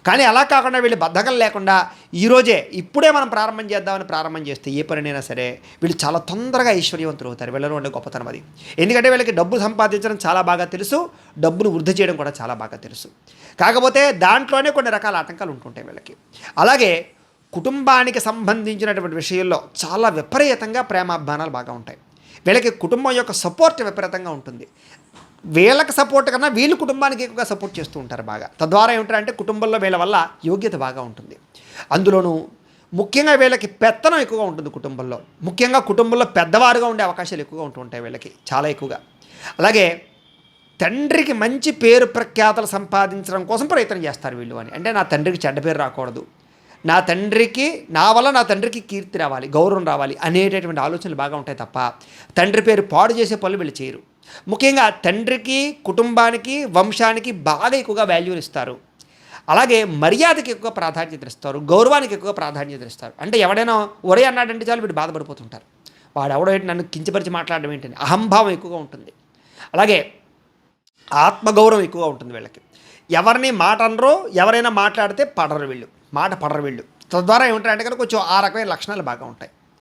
కానీ అలా కాకుండా వీళ్ళు బద్ధకం లేకుండా ఈరోజే ఇప్పుడే మనం ప్రారంభం చేద్దామని ప్రారంభం చేస్తే ఏ పనినైనా సరే వీళ్ళు చాలా తొందరగా ఐశ్వర్యవంతులు అవుతారు. వీళ్ళలో ఉండే గొప్పతనం అది. ఎందుకంటే వీళ్ళకి డబ్బు సంపాదించడం చాలా బాగా తెలుసు, డబ్బును వృద్ధి చేయడం కూడా చాలా బాగా తెలుసు. కాకపోతే దాంట్లోనే కొన్ని రకాల ఆటంకాలు ఉంటుంటాయి వీళ్ళకి. అలాగే కుటుంబానికి సంబంధించినటువంటి విషయంలో చాలా విపరీతంగా ప్రేమాభిమానాలు బాగా ఉంటాయి. వీళ్ళకి కుటుంబం యొక్క సపోర్ట్ విపరీతంగా ఉంటుంది. వీళ్ళకి సపోర్ట్ కన్నా వీళ్ళు కుటుంబానికి ఎక్కువగా సపోర్ట్ చేస్తూ ఉంటారు బాగా. తద్వారా ఏమిటంటే కుటుంబంలో వీళ్ళ వల్ల యోగ్యత బాగా ఉంటుంది. అందులోనూ ముఖ్యంగా వీళ్ళకి పెత్తనం ఎక్కువగా ఉంటుంది కుటుంబంలో. ముఖ్యంగా కుటుంబంలో పెద్దవారుగా ఉండే అవకాశాలు ఎక్కువగా ఉంటుంటాయి వీళ్ళకి, చాలా ఎక్కువగా. అలాగే తండ్రికి మంచి పేరు ప్రఖ్యాతలు సంపాదించడం కోసం ప్రయత్నం చేస్తారు వీళ్ళు అని. అంటే నా తండ్రికి చెడ్డ పేరు రాకూడదు, నా వల్ల నా తండ్రికి కీర్తి రావాలి, గౌరవం రావాలి అనేటటువంటి ఆలోచనలు బాగా ఉంటాయి తప్ప తండ్రి పేరు పాడు చేసే పనులు వీళ్ళు చేయరు. ముఖ్యంగా తండ్రికి, కుటుంబానికి, వంశానికి బాగా ఎక్కువగా వాల్యూలు ఇస్తారు. అలాగే మర్యాదకి ఎక్కువ ప్రాధాన్యత ఇస్తారు, గౌరవానికి ఎక్కువ ప్రాధాన్యత ఇస్తారు. అంటే ఎవడైనా ఒరే అన్నాడంటే చాలు వీడు బాధపడిపోతుంటారు. వాడు ఎవడో నన్ను కించపరిచి మాట్లాడడం ఏంటని అహంభావం ఎక్కువగా ఉంటుంది. అలాగే ఆత్మగౌరవం ఎక్కువగా ఉంటుంది వీళ్ళకి. ఎవరిని మాట అనరో, ఎవరైనా మాట్లాడితే మాట పడరు వీళ్ళు. తద్వారా ఏమిటంటే కనుక కొంచెం ఆ రకమైన లక్షణాలు బాగా ఉంటాయి.